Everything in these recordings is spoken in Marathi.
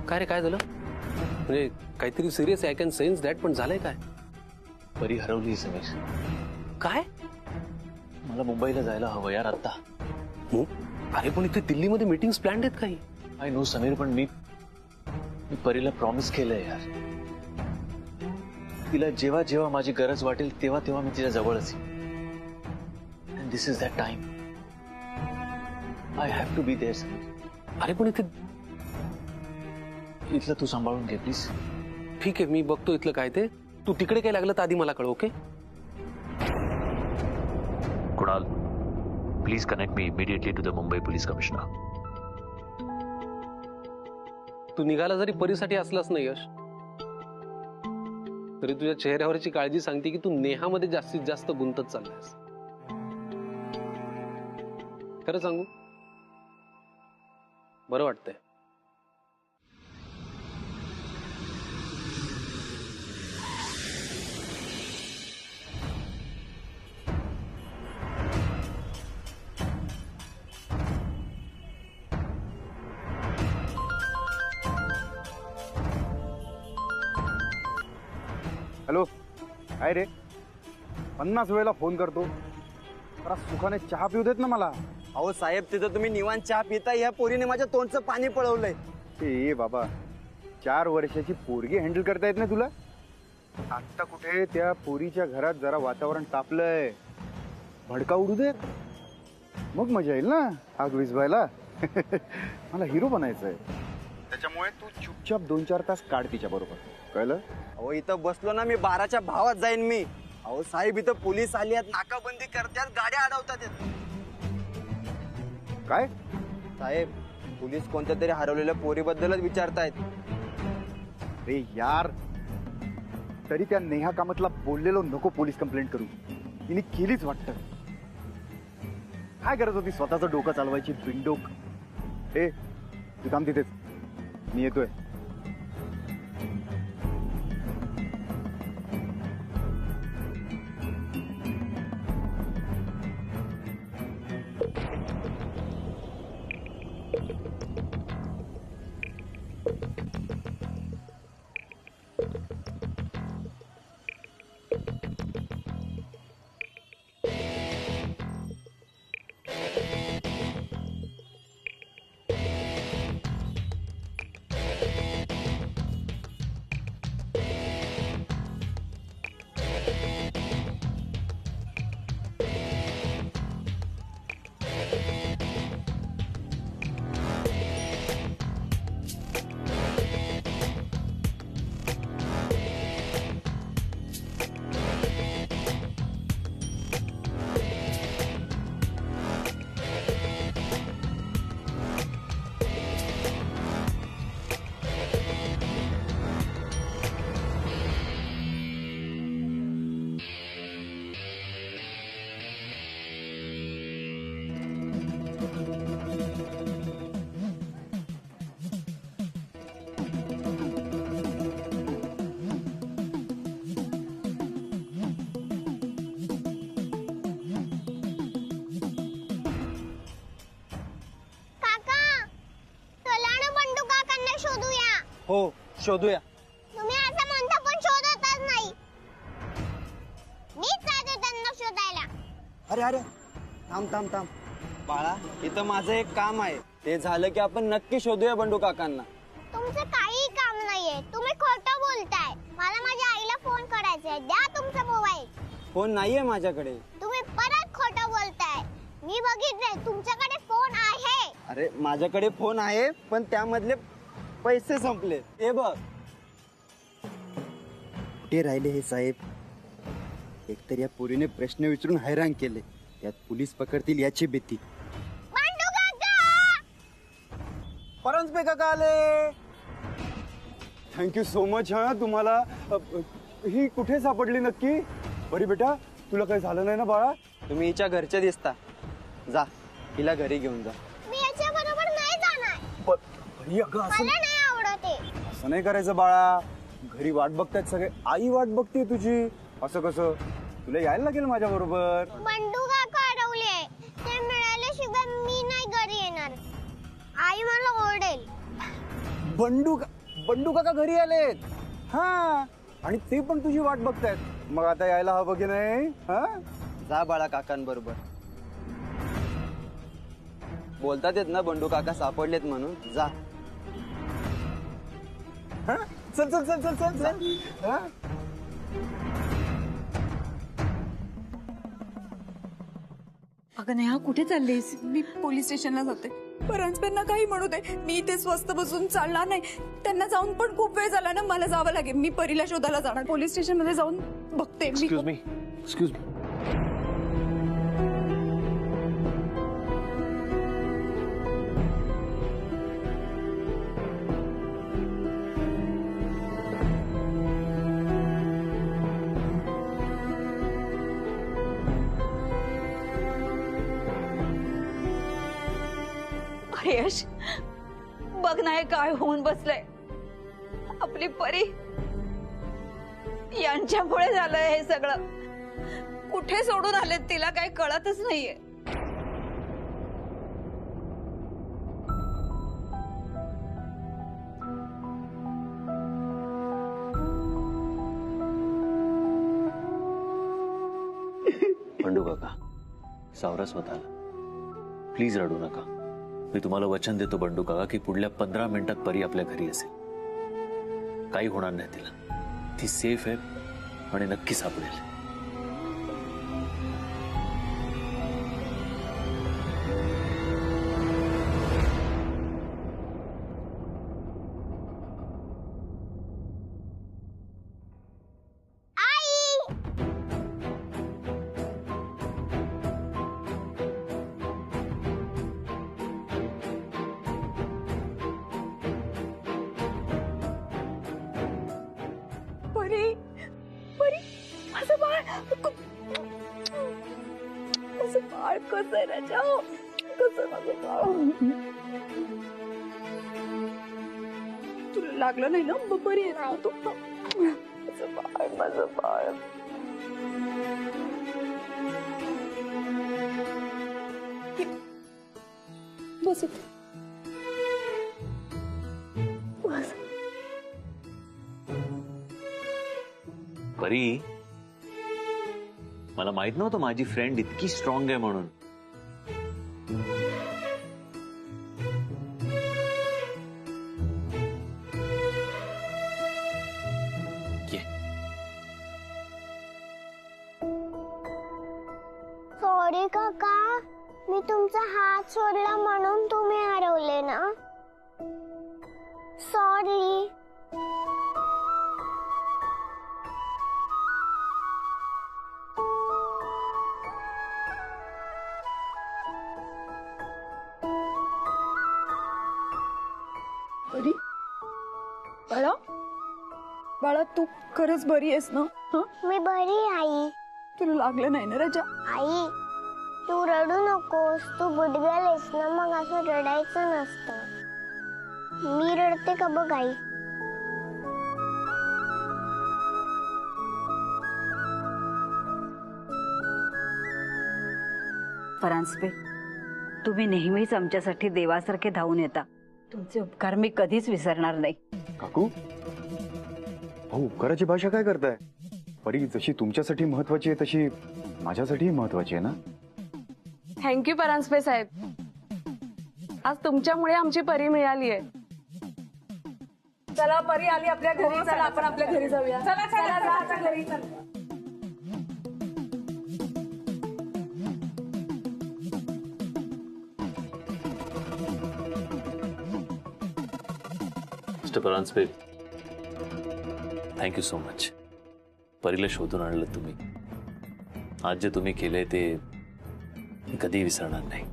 काय रे, काय झालं? म्हणजे काहीतरी serious I can sense that, पण झालंय काय? परी हरवली समीर. काय? मला मुंबईला जायला हवं यार आता. अरे पण इथे दिल्लीमध्ये मीटिंग्स प्लॅन्ड आहेत काही. आय नो समीर, पण मी परीला प्रॉमिस केलंय यार. तिला जेव्हा जेव्हा माझी गरज वाटेल तेव्हा तेव्हा मी तिच्या जवळच येईन. And this is that time. I have to be there Sameer. अरे पण इथे इथलं तू सांभाळून घे प्लीज. ठीक आहे, मी बघतो इथलं काय ते. तू तिकडे काय लागलं तर आधी मला कळव, okay? Kunal, please connect me immediately to the Mumbai police commissioner. तू निघाला जरी परीसाठी असलास ना यश, तरी तुझ्या चेहऱ्यावरची काळजी सांगते की तू नेहामध्ये जास्तीत जास्त गुंतत चाललायस. खरं सांगू, बरं वाटतंय. हॅलो, काय रे? 50 वेळेला फोन करतो. जरा सुखाने चहा पिऊ देत ना मला. अहो साहेब, तिथं तुम्ही निवांत चहा पिता, या पोरीने माझ्या तोंडचं पाणी पळवलंय. ए बाबा, 4 वर्षाची पोरगी हँडल करता येत नाही तुला? आता कुठे त्या पोरीच्या घरात जरा वातावरण तापलंय, भडका उडू देत, मग मजा येईल ना आग विझवायला. मला हिरो बनायचंय, त्याच्यामुळे तू चुपचाप 2-4 तास काढ तिच्या बरोबर, कळलं? अहो इथं बसलो ना मी 12च्या भावात जाईन मी. अहो साहेब, इथं पोलीस आली आहेत, नाकाबंदी करतात, गाड्या अडवतात. काय साहेब, पोलीस कोणत्या तरी हरवलेल्या पोरीबद्दलच विचारतायत. रे यार, तरी त्या नेहा कामतला बोललेलो नको पोलीस कंप्लेंट करू. तिने केलीच वाटतं. काय गरज होती स्वतःचं डोकं चालवायची बिंडोक? ए, तू थांब तिथेच, मी येतोय. हो, शोधूया. तुम्ही असं म्हणता पण शोधतच नाही. मीच जाते त्यांना शोधायला. अरे अरे, थांब थांब थांब बाळा, इथं माझं एक काम आहे. ते झालं की आपण नक्की शोधूया बंडू काकांना. तुमचं काही काम नाहीये, तुम्ही खोटं बोलताय. मला माझ्या आईला फोन करायचंय, द्या तुमचा मोबाईल. फोन नाहीये माझ्याकडे. तुम्ही परत खोटं बोलताय. मी बघितलंय, तुमच्याकडे फोन आहे. अरे माझ्याकडे फोन आहे, पण त्यामधले पैसे संपले. हे बघ. कुठे राहिले हे साहेब? एकतर या पोरीने प्रश्न विचारून हैराण केले, त्यात पोलीस पकडतील याची भीती. बंडू काका! परांजपे काका आले. Thank you so much. हा, तुम्हाला ही कुठे सापडली नक्की? बरी बेटा, तुला काही झालं नाही ना बाळा? तुम्ही हिच्या घरचे दिसता. जा, हिला घरी घेऊन जा. मी याच्या बरोबर नाही जाणार. असं मला नाही आवडत हे. असं नाही करायचं बाळा. घरी वाट बघतायत सगळे, आई वाट बघते तुझी. असं कसं? तुला यायला लागेल माझ्या बरोबर. बंडू काका अडवले, ते मिळाल्याशिवाय मी नाही घरी येणार. आई मला ओरडेल. बंडू काका घरी आलेत. हा, आणि ते पण तुझी वाट बघतायत. मग आता यायला हवं की नाही? हा, जा बाळा काकांबरोबर. बोलतात येत ना बंडू काका सापडलेत म्हणून. जा. हा? चल चल चल चल चल चल. हा? अगं नेहा कुठे चाललीस? मी पोलीस स्टेशनला जाते. परांजपेंना काही म्हणू दे, मी इथे स्वस्त बसून चालणार नाही. त्यांना जाऊन पण खूप वेळ झाला ना, मला जावं लागेल. मी परीला शोधायला जाणार. पोलीस स्टेशन मध्ये जाऊन बघते मी. Excuse me. यश बघ नाही काय होऊन बसलंय. आपली परी यांच्यामुळे झालंय हे सगळं. कुठे सोडून आले तिला काही कळतच नाहीये. बंडू काका, सावरा स्वतःला. प्लीज रडू नका. मी तुम्हाला वचन देतो बंडू काका की पुढल्या 15 मिनिटात परी आपल्या घरी असेल. काही होणार नाही तिला. ती सेफ आहे आणि नक्की सापडेल. परी, परी, माझं बाळ. माझं बाळ कसं आहे राजा? कसं माझं बाळ? तुला लागलं नाही ना? बरी आहे ना तू? माझं बाळ, माझं बाळ. बस इथे. बस. परी, मला माहित नव्हतं माझी फ्रेंड इतकी स्ट्रॉंग आहे म्हणून. सॉरी काका, मी तुमचा हात सोडला म्हणून तुम्ही हरवले ना. सॉरी. बरी, बाळा, बाळा तू खरंच बरी आहेस ना? मी बरी आहे आई. तुला लागलं नाही ना राजा? आई, तू रडू नकोस. तू बुडगेलेस ना, मग असं रडायचं नसतं. मी रडते का बघ आई. परांजपे, तुम्ही नेहमीच आमच्यासाठी देवासारखे धावून येता. तुमचे उपकार मी कधीच विसरणार नाही. काकू, भाऊ उपकाराची भाषा काय करताय? परी जशी तुमच्यासाठी महत्वाची आहे तशी माझ्यासाठीही महत्वाची आहे ना. थँक्यू परांजपे साहेब. आज तुमच्यामुळे आमची परी मिळाली आहे. चला परी आली आपल्या घरी. चला आपण आपल्या घरी जाऊया. चला चला जा आता घरी. चला. Mister Paranjape, thank you so much. परीला शोधून आणलं तुम्ही. आज जे तुम्ही केलंय ते मी कधीही विसरणार नाही.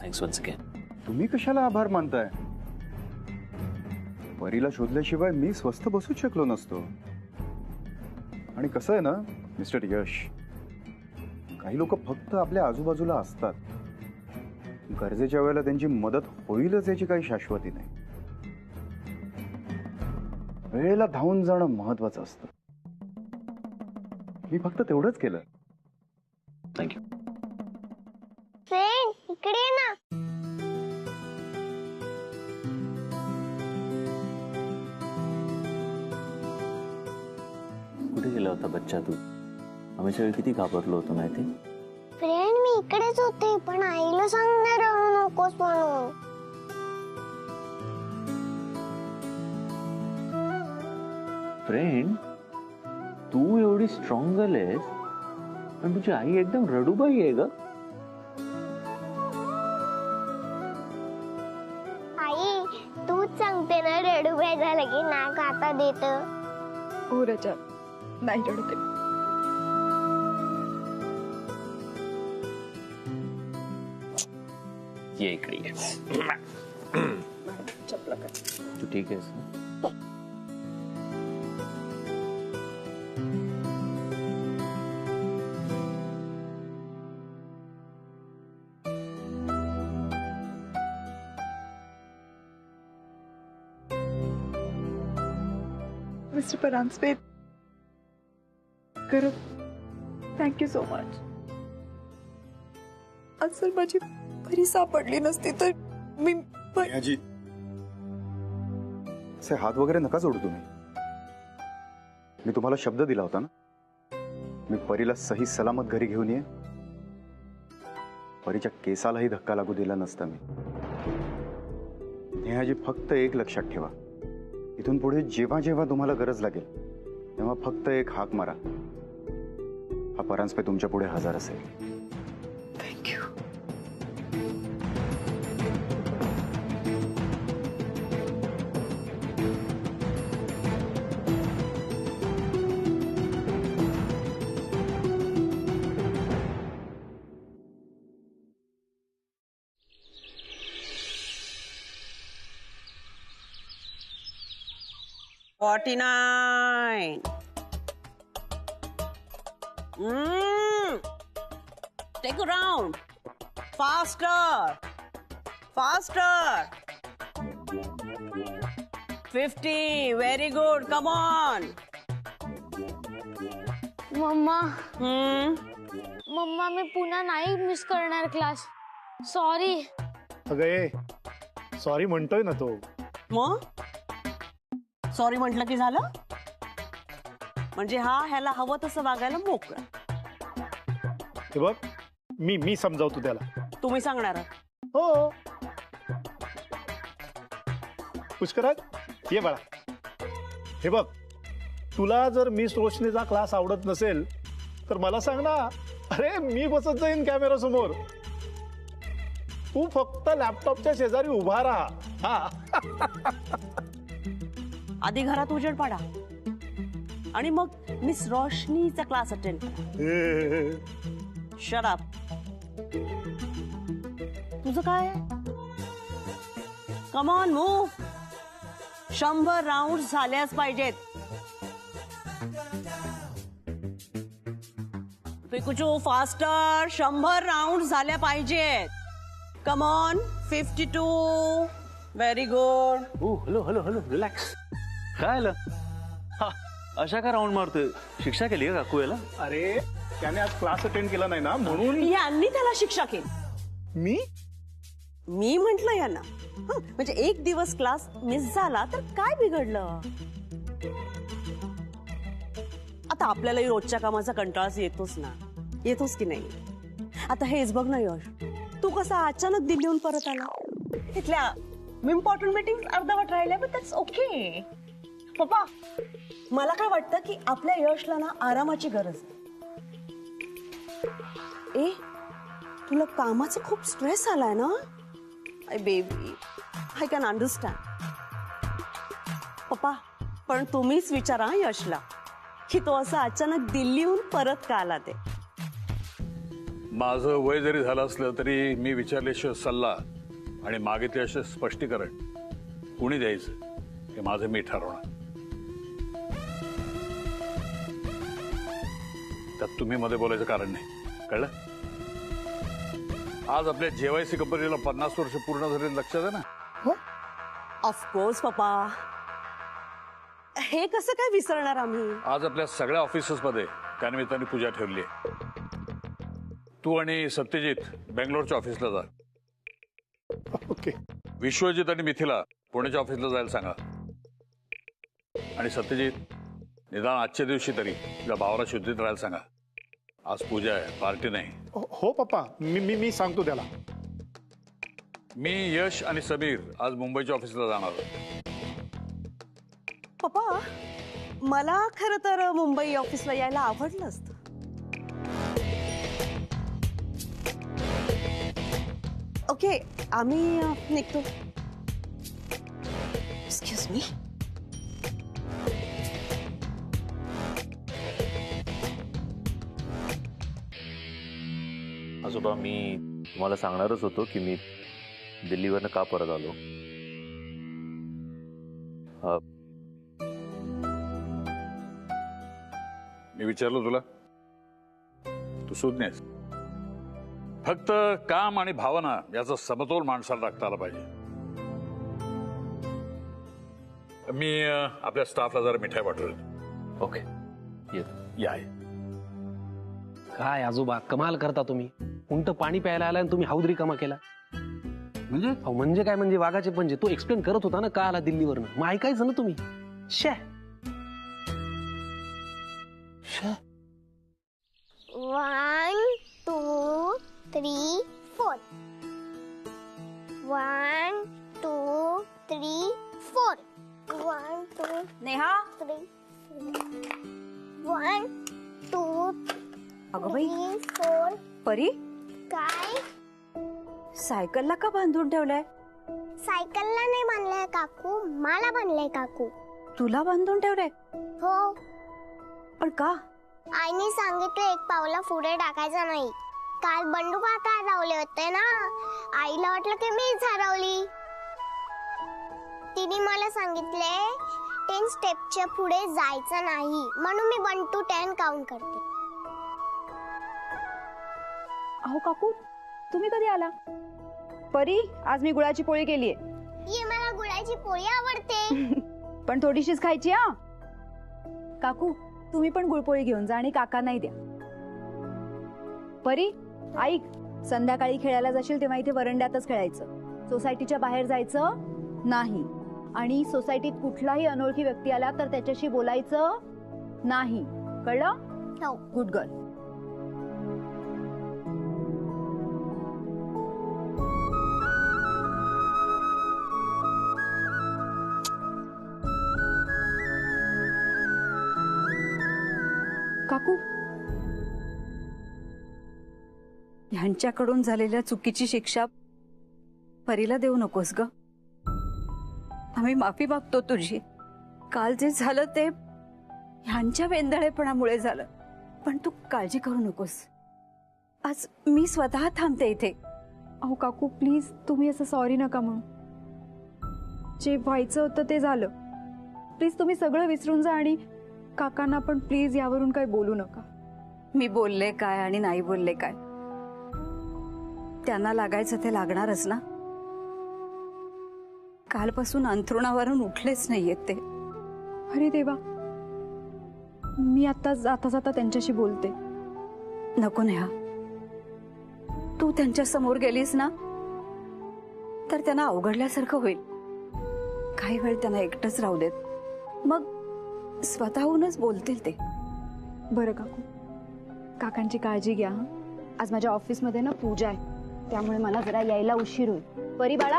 Thanks once again. तुम्ही कशाला आभार मानताय? परीला शोधल्याशिवाय मी स्वस्थ बसूच शकलो नसतो. आणि कसं आहे ना मिस्टर यश, काही लोक फक्त आपल्या आजूबाजूला असतात. गरजेच्या वेळेला त्यांची मदत होईलच याची काही शाश्वती नाही. वेळेला धावून जाणं महत्वाचं असतं. मी फक्त तेवढंच केलं. थँक्यू. फ्रेंड, इकडे ये ना. होता बच्चा तू. आम्ही सगळे किती घाबरलो होतो माहिती. फ्रेंड मी इकडेच होते पण आईला सांगणार रडू नकोस म्हणून. फ्रेंड, तू एवढी स्ट्रॉंग झालीस पण तुझी आई एकदम रडूबाई आहे ग. आई तूच सांगते ना रडू बाई झालं की नाक आता देत. हो रचा नाही रडते. ये इकडे ये. तू ठीक आहेस ना? मिस्टर परांजपे खरं थँक्यू सो मच. आज जर माझी परी सापडली नसती तर मी नेहाजी, असे हात वगैरे नका जोडू तुम्ही. मी तुम्हाला शब्द दिला होता ना, मी परीला सही सलामत घरी घेऊन ये. परीच्या केसालाही धक्का लागू दिला नसता मी. नेहाजी, फक्त एक लक्षात ठेवा, इथून पुढे जेव्हा जेव्हा तुम्हाला गरज लागेल तेव्हा फक्त एक हाक मारा. हा परांजपे तुमच्या पुढे हजर असेल. Thank you. $49. Take a round. Faster. Faster. 50. Very good. Come on. मम्मा मम्मा मी पुन्हा नाही मिस करणार क्लास. सॉरी. अगं सॉरी म्हणतोय ना तो. मग सॉरी म्हटलं की झालं म्हणजे हा ह्याला हवं तसं वागायला मोकळा. हे बघ, मी समजावतो त्याला. तुम्ही सांगणार हो. पुष्कराज ये बाळा. हे बघ, तुला जर मिस रोशनीचा क्लास आवडत नसेल तर मला सांग ना. अरे मी बसत जाईन कॅमेरा समोर. तू फक्त लॅपटॉपच्या शेजारी उभा राहा. हा. आधी घरात उजेड पाडा आणि मग मिस रोशनीचा क्लास अटेंड करा. Shut up. तुझं काय? Come on move. 100 राऊंड झाल्याच पाहिजेत. पिकुचू फास्टर. 100 राऊंड झाल्या पाहिजेत. Come on. 52. Very good. Oh hello hello hello, relax. काय आलं? हा, अशा का राऊंड मारतोय? शिक्षा केली का काकू याला? अरे त्याने आज क्लास अटेंड केला नाही ना म्हणून. यांनी त्याला शिक्षा केली. मी म्हंटल यांना. म्हणजे एक दिवस क्लास मिस झाला तर काय बिघडलं? आता आपल्यालाही रोजच्या कामाचा कंटाळाच येतोच ना. येतोच की नाही? आता हेच बघ ना यश, तू कसा अचानक दिल्लीहून परत आला. इथल्या इम्पॉर्टंट मीटिंग अर्धवट राहिल्या, पण दॅट्स ओके. पप्पा, मला काय वाटतं की आपल्या यशला ना आरामाची गरज आहे. ए, तुला कामाचा खूप स्ट्रेस आलाय ना? I baby, I can understand. पप्पा, पण तुम्हीच विचारा यशला की तो असा अचानक दिल्लीहून परत का आला ते. माझं वय जरी झालं असलं तरी मी विचारल्याशिवाय सल्ला आणि मागितल्याशिवाय स्पष्टीकरण कुणी द्यायचं हे माझं मी ठरवणार. त्यात तुम्ही मध्ये बोलायचं कारण नाही, कळलं? आज आपल्या JYC कंपनीला 50 वर्ष पूर्ण झाले, लक्षात आहे ना? ऑफकोर्स पप्पा, हे कसं काय विसरणार आम्ही? आज आपल्या सगळ्या ऑफिसेसमध्ये त्यानिमित्ताने पूजा ठेवली आहे. तू आणि सत्यजित बेंगलोरच्या ऑफिसला जा. ओके. विश्वजित आणि मिथिला पुण्याच्या ऑफिसला जायला सांगा. आणि सत्यजित, निदान आजच्या दिवशी तरी तुझ्या भावाला शुद्धीत राहायला सांगा. आज पूजा आहे, पार्टी नाही. हो पप्पा, मी सांगतो त्याला. मी, यश आणि समीर आज मुंबईच्या ऑफिसला जाणार आहोत. पप्पा, मला खरं तर मुंबई ऑफिसला यायला आवडलं असतं. ओके, आम्ही निघतो. Excuse me. आजोबा, मी तुम्हाला सांगणारच होतो की मी दिल्लीवरनं का परत आलो. मी विचारलो तुला, तू सुज्ञ आहेस. फक्त काम आणि भावना याचा समतोल माणसाला राखता आला पाहिजे. मी आपल्या स्टाफला जरा मिठाई पाठवली. ओके, या. काय आजोबा कमाल करता तुम्ही. उंट पाणी प्यायला आला आणि तुम्ही हौद रिकामा केला. म्हणजे काय, म्हणजे वाघाचे पंजे. तो एक्सप्लेन करत होता ना का आला दिल्लीवरनं, मग ऐकायचं ना तुम्ही. शे 1 2 3 4 1 2 3 4 1 2 नेहा, 3 1 2 अगं बाई, 4. परी काय? सायकलला का बांधून ठेवलंय? सायकलला नाही बांधलंय काकू, मला बांधलंय काकू. तुला बांधून ठेवलंय? हो, पण का? आईने सांगितलं एक पावला पुढे टाकायचं नाही. काल बंडू काका हरवले होते ना, आईला वाटलं की मीच हरवली. तिने मला सांगितले 10 स्टेपच्या पुढे जायचं नाही, म्हणून मी 1 to 10 काउंट करते. अहो काकू, तुम्ही कधी आला? परी, आज मी गुळाची पोळी केलीये. ये, मला गुळाची पोळी आवडते. पण थोडीशीच खायची हा. काकू, तुम्ही पण गुळपोळी घेऊन जा आणि काकांनाही द्या. परी, ऐक, संध्याकाळी खेळायला जाशील तेव्हा इथे वरंड्यातच खेळायचं. सोसायटीच्या बाहेर जायचं नाही. आणि सोसायटीत कुठलाही अनोळखी व्यक्ती आला तर त्याच्याशी बोलायचं नाही. कळलं? हो. Good girl. काकू, ह्यांच्याकडून झालेल्या चुकीची शिक्षा परीला देऊ नकोस ग. आम्ही माफी मागतो तुझी. काल जे झालं ते ह्यांच्या वेंदळेपणामुळे झालं, पण तू काळजी करू नकोस. आज मी स्वतः थांबते इथे. अहो काकू, प्लीज तुम्ही असं सॉरी नका म्हणू. जे व्हायचं होतं ते झालं. प्लीज तुम्ही सगळं विसरून जा आणि काकांना पण प्लीज यावरून काही बोलू नका. मी बोलले काय आणि नाही बोलले काय, त्यांना लागायचं ते लागणारच ना. कालपासून अंथरुणावरून उठलेच नाहीयेत ते. अरे देवा, मी आता जाता जाता त्यांच्याशी बोलते. नको नेहा, तू त्यांच्या समोर गेलीस ना तर त्यांना अवघडल्यासारखं होईल. काही वेळ त्यांना एकटंच राहू देत, मग स्वतःहूनच बोलतील ते. बरं काकू, काकांची काळजी घ्या. आज माझ्या ऑफिसमध्ये ना पूजा आहे, त्यामुळे मला जरा यायला उशीर होईल. परी बाळा,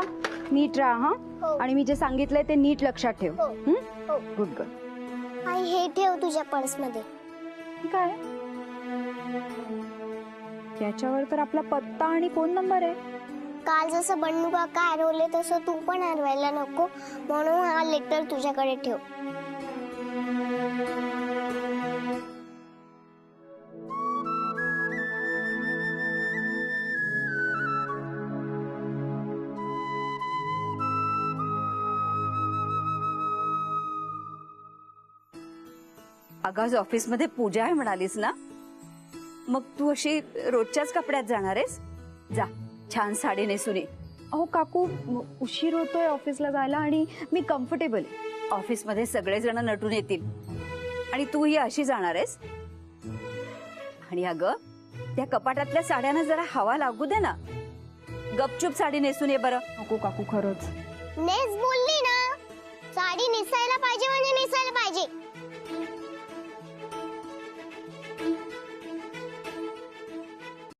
नीट राहा हा. हो. आणि मी जे सांगितलंय ते नीट लक्षात ठेव. हो. हो. Good girl. आई, हे ठेव तुझ्या पर्समध्ये. काय? याच्यावर तर आपला पत्ता आणि फोन नंबर आहे. काल जसं बंडू काका हरवले तसं तू पण हरवायला नको, म्हणून हा लेटर तुझ्याकडे ठेव. अगं, आज ऑफिसमध्ये पूजा आहे म्हणालीस ना, मग तू अशी रोजच्याच कपड्यात जाणार आहेस? जा, छान साडी नेसून ये. अहो काकू, उशीर होतोय ऑफिसला जायला आणि मी कम्फर्टेबल आहे. ऑफिसमध्ये सगळेजण नटून येतील आणि तू ही अशी जाणार आहेस? आणि अगं, त्या कपाटातल्या साड्यांना जरा हवा लागू दे ना. गपचूप साडी नेसून ये बरं. नको काकू, खरंच. नेस बोलली